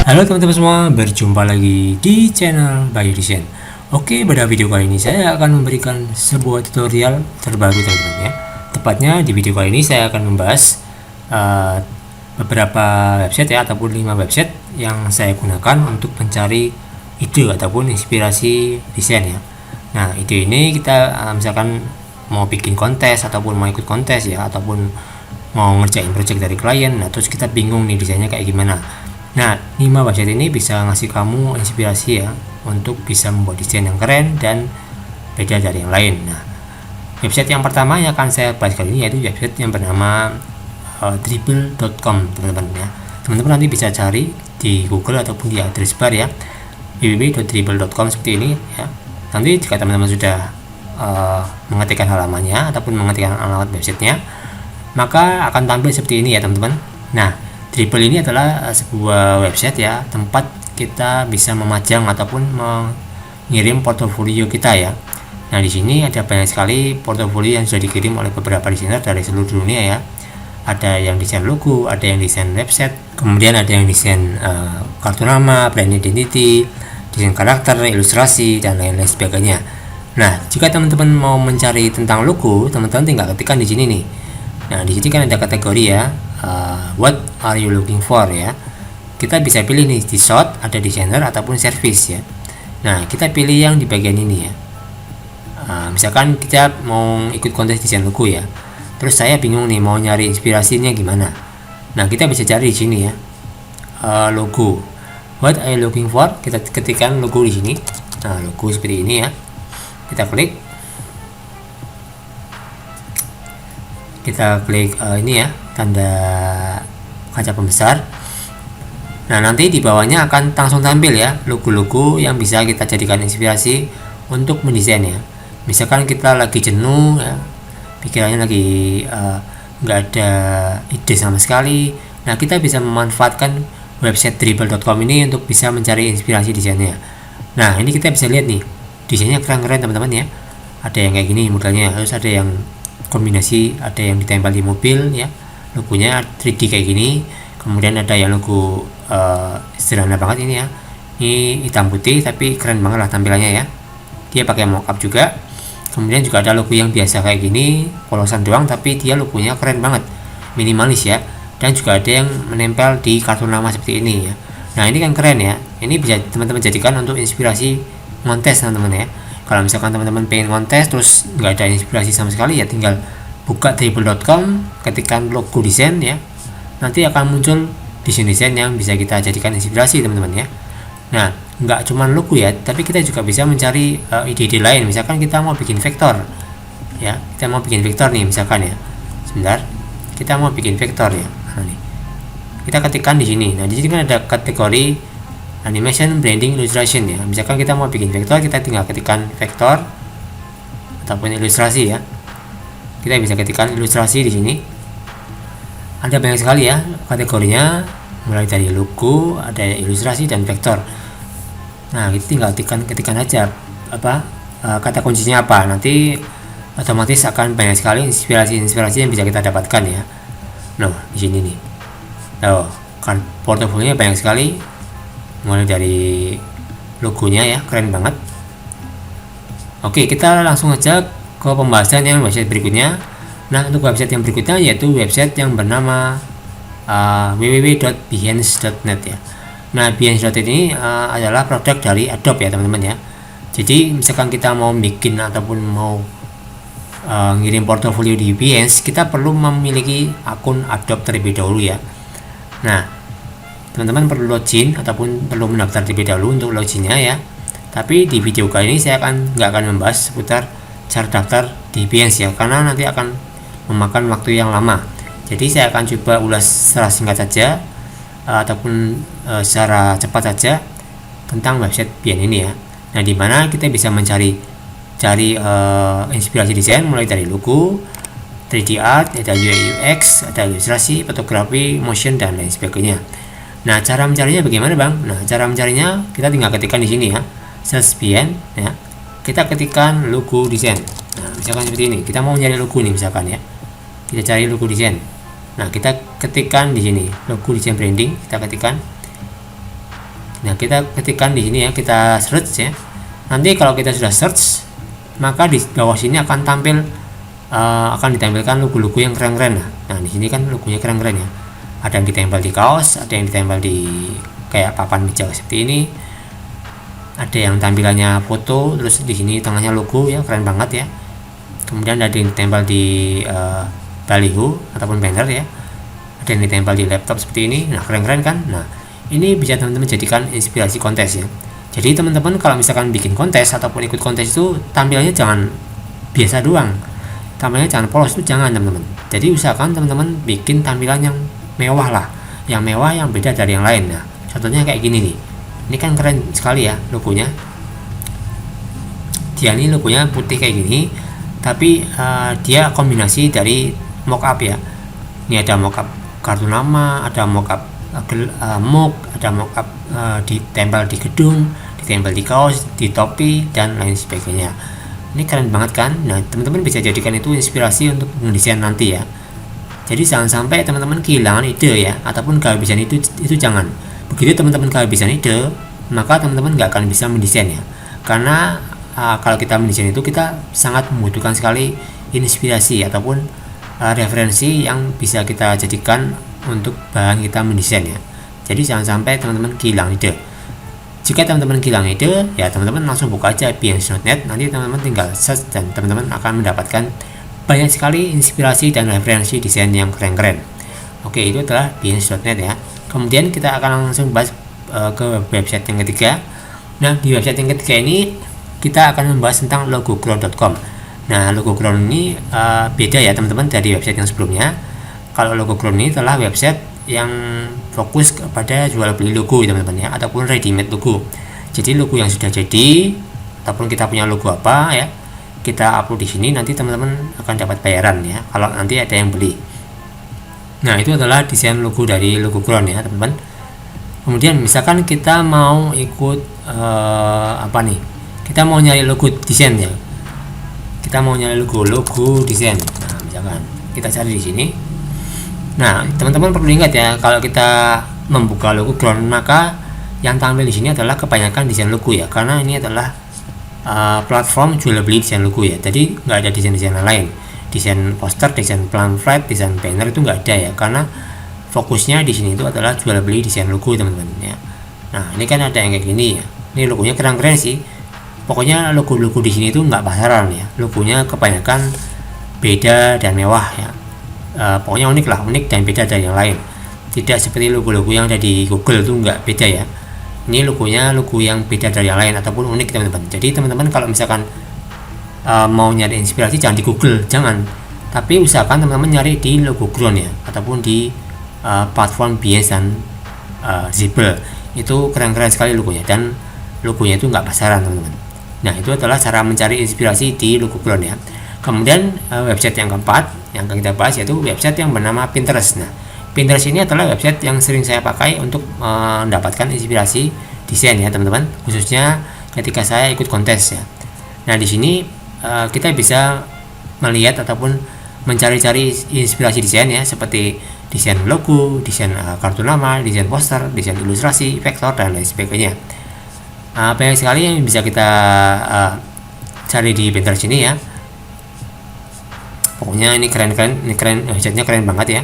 Halo teman-teman semua, berjumpa lagi di channel Bayu Design. Oke, pada video kali ini saya akan memberikan sebuah tutorial terbaru teman-teman ya. Tepatnya di video kali ini saya akan membahas beberapa website ya, ataupun 5 website yang saya gunakan untuk mencari ide ataupun inspirasi desain ya. Nah, ide ini kita misalkan mau bikin kontes ataupun mau ikut kontes ya, ataupun mau ngerjain project dari klien. Nah, terus kita bingung nih desainnya kayak gimana. Nah, 5 website ini bisa ngasih kamu inspirasi ya untuk bisa membuat desain yang keren dan beda dari yang lain. Nah, website yang pertama yang akan saya bahas kali ini yaitu website yang bernama dribble.com teman-teman ya. Teman-teman nanti bisa cari di Google ataupun di address bar ya, www.dribble.com seperti ini ya. Nanti jika teman-teman sudah mengetikkan halamannya ataupun mengetikkan alamat websitenya, maka akan tampil seperti ini ya teman-teman. Nah, Dribble ini adalah sebuah website ya, tempat kita bisa memajang ataupun mengirim portofolio kita ya. Nah, di sini ada banyak sekali portofolio yang sudah dikirim oleh beberapa desainer dari seluruh dunia ya. Ada yang desain logo, ada yang desain website, kemudian ada yang desain kartu nama, brand identity, desain karakter, ilustrasi, dan lain-lain sebagainya. Nah, jika teman-teman mau mencari tentang logo, teman-teman tinggal ketikkan di sini nih. Nah, di sini kan ada kategori ya. What are you looking for ya, kita bisa pilih nih di shot, ada designer ataupun service ya. Nah, kita pilih yang di bagian ini ya. Misalkan kita mau ikut kontes desain logo ya, terus saya bingung nih mau nyari inspirasinya gimana. Nah, kita bisa cari di sini ya, logo, what are you looking for, kita ketikkan logo di sini. Nah, logo seperti ini ya, kita klik ini ya, tanda kaca pembesar. Nah, nanti di bawahnya akan langsung tampil ya logo-logo yang bisa kita jadikan inspirasi untuk mendesain ya. Misalkan kita lagi jenuh ya, pikirannya lagi nggak ada ide sama sekali. Nah, kita bisa memanfaatkan website dribble.com ini untuk bisa mencari inspirasi desainnya. Nah, ini kita bisa lihat nih, desainnya keren-keren teman-teman ya. Ada yang kayak gini modelnya, terus ada yang kombinasi, ada yang ditempel di mobil ya, logonya 3D kayak gini. Kemudian ada yang logo sederhana banget ini ya, ini hitam putih tapi keren banget lah tampilannya ya, dia pakai mockup juga. Kemudian juga ada logo yang biasa kayak gini, polosan doang, tapi dia logonya keren banget, minimalis ya. Dan juga ada yang menempel di kartu nama seperti ini ya. Nah, ini kan keren ya, ini bisa teman-teman jadikan untuk inspirasi kontes teman-teman ya. Kalau misalkan teman-teman pengen kontes terus nggak ada inspirasi sama sekali ya, tinggal buka dribble.com, ketikkan logo desain ya, nanti akan muncul desain-desain yang bisa kita jadikan inspirasi teman-teman ya. Nah, nggak cuma logo ya, tapi kita juga bisa mencari ide-ide lain. Misalkan kita mau bikin vektor ya, kita mau bikin vektor nih misalkan ya, sebentar, kita mau bikin vektor ya. Nah, nih kita ketikkan di sini. Nah, di sini kan ada kategori animation, branding, illustration ya. Misalkan kita mau bikin vektor, kita tinggal ketikkan vektor ataupun ilustrasi ya. Kita bisa ketikkan ilustrasi di sini. Ada banyak sekali ya kategorinya, mulai dari logo, ada ilustrasi dan vektor. Nah, kita tinggal ketikkan aja kata kuncinya apa. Nanti otomatis akan banyak sekali inspirasi yang bisa kita dapatkan ya. Nah, di sini nih. Tuh, kan portofolionya banyak sekali. Mulai dari logonya ya, keren banget. Oke, kita langsung aja ke pembahasan yang website berikutnya. Nah, untuk website yang berikutnya yaitu website yang bernama www.behance.net ya. Nah, Behance.net ini adalah produk dari Adobe ya teman-teman ya. Jadi misalkan kita mau bikin ataupun mau ngirim portofolio di Behance, kita perlu memiliki akun Adobe terlebih dahulu ya. Nah, teman-teman perlu login ataupun perlu mendaftar terlebih dahulu untuk loginnya ya. Tapi di video kali ini saya nggak akan membahas seputar cara daftar di Behance ya, karena nanti akan memakan waktu yang lama. Jadi saya akan coba ulas secara singkat saja ataupun secara cepat saja tentang website Behance ini ya. Nah, di mana kita bisa cari inspirasi desain mulai dari logo, 3D art, ada UI UX, ada ilustrasi, fotografi, motion, dan lain sebagainya. Nah, cara mencarinya bagaimana bang? Nah, cara mencarinya kita tinggal ketikkan di sini ya, search Behance ya. Kita ketikkan logo desain. Nah, misalkan seperti ini, kita mau nyari logo nih misalkan ya, kita cari logo desain. Nah, kita ketikkan di sini logo desain branding, kita ketikkan. Nah, kita ketikkan di sini ya, kita search ya. Nanti kalau kita sudah search, maka di bawah sini akan tampil akan ditampilkan logo-logo yang keren-keren. Nah, di sini kan logonya keren-keren ya. Ada yang ditempel di kaos, ada yang ditempel di kayak papan meja seperti ini. Ada yang tampilannya foto, terus di sini tengahnya logo ya, keren banget ya. Kemudian ada yang ditempel di baliho ataupun banner ya. Ada yang ditempel di laptop seperti ini. Nah, keren-keren kan? Nah, ini bisa teman-teman jadikan inspirasi kontes ya. Jadi teman-teman kalau misalkan bikin kontes ataupun ikut kontes itu tampilannya jangan biasa doang, tampilannya jangan polos, itu jangan teman-teman. Jadi usahakan teman-teman bikin tampilan yang mewah lah, yang mewah, yang beda dari yang lain. Nah, contohnya kayak gini nih, ini kan keren sekali ya logonya. Dia ini logonya putih kayak gini, tapi dia kombinasi dari mockup ya. Ini ada mockup kartu nama, ada mockup mug, ada mockup ditempel di gedung, ditempel di kaos, di topi, dan lain sebagainya. Ini keren banget kan? Nah, teman-teman bisa jadikan itu inspirasi untuk mendesain nanti ya. Jadi jangan sampai teman-teman kehilangan ide ya, ataupun kehabisan itu jangan. Begitu teman-teman kehabisan ide, maka teman-teman nggak akan bisa mendesain ya. Karena kalau kita mendesain itu kita sangat membutuhkan sekali inspirasi ataupun referensi yang bisa kita jadikan untuk bahan kita mendesain ya. Jadi jangan sampai teman-teman kehilangan ide. Jika teman-teman kehilangan ide, ya teman-teman langsung buka aja behance.net, nanti teman-teman tinggal search dan teman-teman akan mendapatkan banyak sekali inspirasi dan referensi desain yang keren-keren. Oke, itu adalah behance.net ya. Kemudian kita akan langsung bahas ke website yang ketiga. Nah, di website yang ketiga ini kita akan membahas tentang logoground.com. Nah, logoground ini beda ya teman-teman dari website yang sebelumnya. Kalau logoground ini adalah website yang fokus kepada jual beli logo teman-teman ya, ataupun ready made logo. Jadi logo yang sudah jadi ataupun kita punya logo apa ya, kita upload di sini, nanti teman-teman akan dapat bayaran ya kalau nanti ada yang beli. Nah, itu adalah desain logo dari logoground ya teman-teman. Kemudian misalkan kita mau ikut apa nih, kita mau nyari logo desain ya, kita mau nyari logo desain. Nah, misalkan kita cari di sini. Nah, teman-teman perlu ingat ya, kalau kita membuka logoground, maka yang tampil di sini adalah kebanyakan desain logo ya, karena ini adalah platform jual beli desain logo ya. Jadi nggak ada desain-desain lain, desain poster, desain pamflet, desain banner itu nggak ada ya, karena fokusnya di sini itu adalah jual beli desain logo teman-teman ya. Nah, ini kan ada yang kayak gini ya, ini logonya keren-keren sih. Pokoknya logo-logo di sini itu nggak pasaran ya, logonya kebanyakan beda dan mewah ya. Pokoknya unik lah, unik dan beda dari yang lain. Tidak seperti logo-logo yang ada di Google itu nggak beda ya. Ini logonya logo yang beda dari yang lain ataupun unik teman-teman. Jadi teman-teman kalau misalkan mau nyari inspirasi jangan di Google, jangan. Tapi usahakan teman-teman nyari di logoground ya, ataupun di platform Behance dan Zible. Itu keren-keren sekali logonya, dan logonya itu nggak pasaran teman-teman. Nah, itu adalah cara mencari inspirasi di logoground ya. Kemudian website yang keempat yang akan kita bahas yaitu website yang bernama Pinterest. Nah, Pinterest ini adalah website yang sering saya pakai untuk mendapatkan inspirasi desain ya teman-teman, khususnya ketika saya ikut kontes ya. Nah, di sini kita bisa melihat ataupun mencari-cari inspirasi desain ya, seperti desain logo, desain kartu nama, desain poster, desain ilustrasi, vektor, dan lain sebagainya. Banyak sekali yang bisa kita cari di Pinterest ini ya. Pokoknya ini keren, websitenya keren banget ya.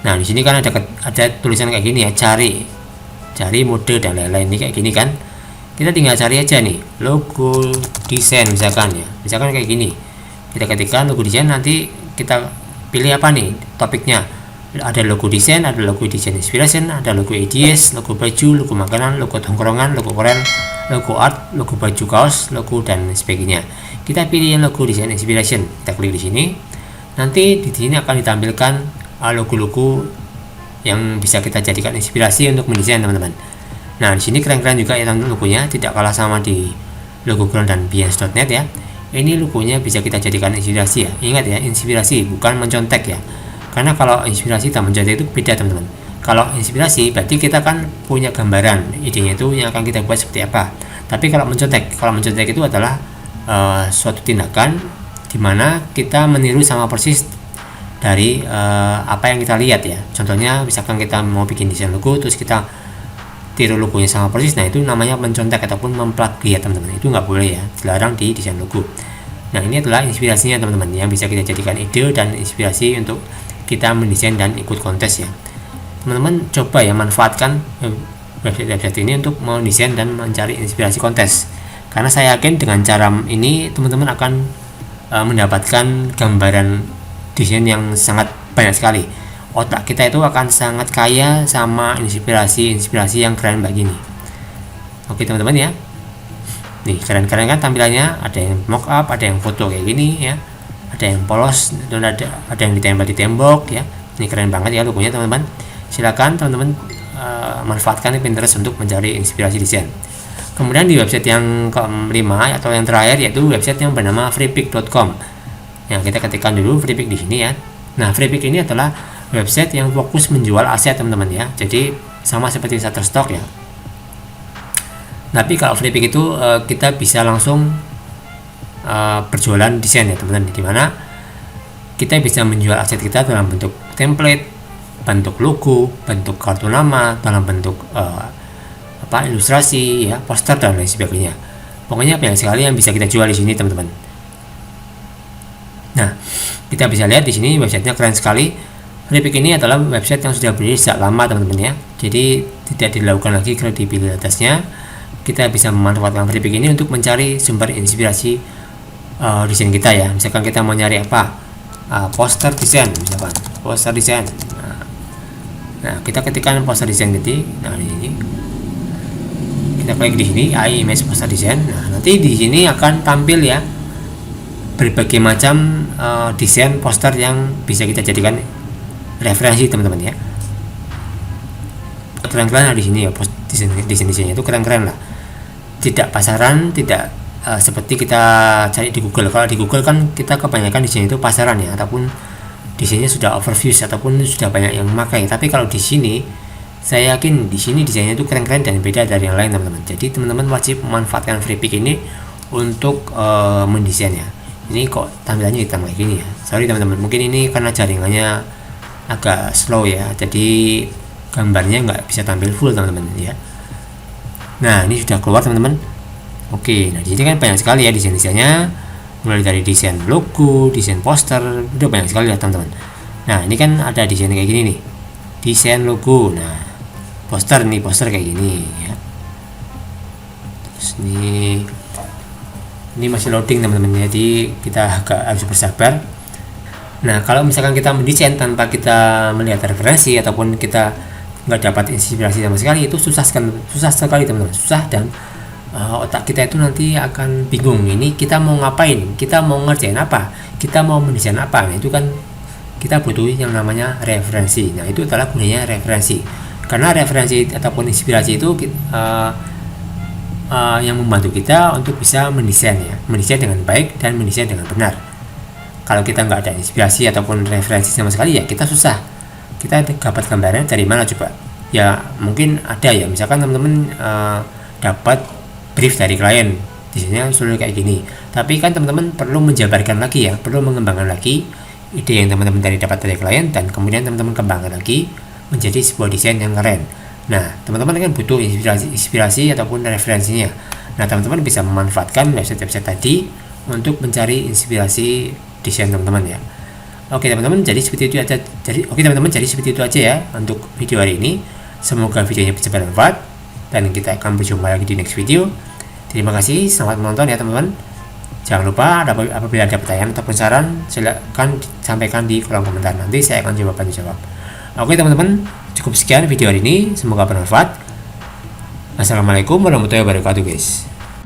Nah, di sini kan ada tulisan kayak gini ya, cari mode dan lain-lain. Ini kayak gini kan, kita tinggal cari aja nih logo desain misalkan ya, misalkan kayak gini. Kita ketikkan logo desain, nanti kita pilih apa nih topiknya. Ada logo desain, ada logo desain inspiration, ada logo ideas, logo baju, logo makanan, logo tongkrongan, logo keren, logo art, logo baju kaos, logo dan sebagainya. Kita pilih yang logo desain inspiration, kita klik di sini. Nanti di sini akan ditampilkan logo-logo yang bisa kita jadikan inspirasi untuk mendesain teman-teman. Nah, di sini keren-keren juga ya teman-teman, logonya tidak kalah sama di logoground dan behance.net ya. Ini logonya bisa kita jadikan inspirasi ya. Ingat ya, inspirasi bukan mencontek ya. Karena kalau inspirasi dan mencontek itu beda teman-teman. Kalau inspirasi berarti kita kan punya gambaran, idenya itu yang akan kita buat seperti apa. Tapi kalau mencontek itu adalah suatu tindakan di mana kita meniru sama persis dari apa yang kita lihat ya. Contohnya misalkan kita mau bikin desain logo, terus kita tiru logonya sama persis, nah itu namanya mencontek ataupun memplagiat teman-teman. Itu nggak boleh ya, dilarang di desain logo. Nah ini adalah inspirasinya teman-teman, yang bisa kita jadikan ide dan inspirasi untuk kita mendesain dan ikut kontes ya. Teman-teman coba ya manfaatkan website ini untuk mendesain dan mencari inspirasi kontes, karena saya yakin dengan cara ini teman-teman akan mendapatkan gambaran desain yang sangat banyak sekali. Otak kita itu akan sangat kaya sama inspirasi yang keren begini. Oke teman-teman ya, nih keren-keren kan tampilannya, ada yang mock up, ada yang foto kayak gini ya, ada yang polos dan ada yang ditempel di tembok ya. Ini keren banget ya logonya teman-teman. Silakan teman-teman manfaatkan Pinterest untuk mencari inspirasi desain. Kemudian di website yang kelima atau yang terakhir, yaitu website yang bernama freepik.com. Yang kita ketikkan dulu freepik di sini ya. Nah, freepik ini adalah website yang fokus menjual aset teman-teman ya. Jadi sama seperti Shutterstock ya. Tapi kalau freepik itu kita bisa langsung berjualan desain ya teman-teman. Di mana kita bisa menjual aset kita dalam bentuk template, bentuk logo, bentuk kartu nama, dalam bentuk ilustrasi ya, poster dan lain sebagainya. Pokoknya banyak sekali yang bisa kita jual di sini teman-teman. Nah, kita bisa lihat di sini websitenya keren sekali. Freepik ini adalah website yang sudah berdiri sejak lama teman-teman ya. Jadi tidak dilakukan lagi kredibilitasnya. Kita bisa memanfaatkan Freepik ini untuk mencari sumber inspirasi desain kita ya. Misalkan kita mau nyari apa, poster desain, misalkan poster desain. Nah, kita ketikkan poster desain gitu. Nah, ini kita klik di sini image poster desain. Nah, nanti di sini akan tampil ya berbagai macam desain poster yang bisa kita jadikan referensi teman-teman ya. Keren-keren di sini ya, desain-desainnya itu keren-keren lah. Tidak pasaran, tidak seperti kita cari di Google. Kalau di Google kan kita kebanyakan desain itu pasaran ya, ataupun desainnya sudah overviews ataupun sudah banyak yang memakai. Tapi kalau di sini saya yakin di sini desainnya itu keren-keren dan beda dari yang lain teman-teman. Jadi teman-teman wajib memanfaatkan Freepik ini untuk mendesainnya. Ini kok tampilannya hitam kayak gini ya. Sorry teman-teman, mungkin ini karena jaringannya agak slow ya, jadi gambarnya nggak bisa tampil full teman-teman ya. Nah, ini sudah keluar teman-teman. Oke, nah di sini kan banyak sekali ya desain-desainnya, mulai dari desain logo, desain poster, udah banyak sekali ya teman-teman. Nah, ini kan ada desain kayak gini nih, desain logo. Nah, poster kayak gini ya. Terus ini masih loading teman-teman, jadi kita agak harus bersabar. Nah, kalau misalkan kita mendesain tanpa kita melihat referensi ataupun kita nggak dapat inspirasi sama sekali, itu susah sekali teman-teman, susah, dan otak kita itu nanti akan bingung, ini kita mau ngapain, kita mau ngerjain apa, kita mau mendesain apa. Nah, itu kan kita butuh yang namanya referensi. Nah, itu adalah gunanya referensi, karena referensi ataupun inspirasi itu yang membantu kita untuk bisa mendesain ya, mendesain dengan baik dan mendesain dengan benar. Kalau kita nggak ada inspirasi ataupun referensi sama sekali ya kita susah. Kita dapat gambarnya dari mana coba? Ya mungkin ada ya, misalkan teman-teman dapat brief dari klien, desainnya sudah kayak gini. Tapi kan teman-teman perlu menjabarkan lagi ya, perlu mengembangkan lagi ide yang teman-teman dapat dari klien, dan kemudian teman-teman kembangkan lagi menjadi sebuah desain yang keren. Nah, teman-teman kan butuh inspirasi ataupun referensinya. Nah, teman-teman bisa memanfaatkan website-website tadi untuk mencari inspirasi desain teman-teman ya. Oke teman-teman, jadi seperti itu aja. Jadi seperti itu aja ya untuk video hari ini. Semoga videonya bisa bermanfaat dan kita akan berjumpa lagi di next video. Terima kasih, selamat menonton ya teman-teman. Jangan lupa apabila ada pertanyaan ataupun saran, silakan sampaikan di kolom komentar. Nanti saya akan coba bantu jawab. Oke teman-teman, cukup sekian video hari ini. Semoga bermanfaat. Assalamualaikum warahmatullahi wabarakatuh guys.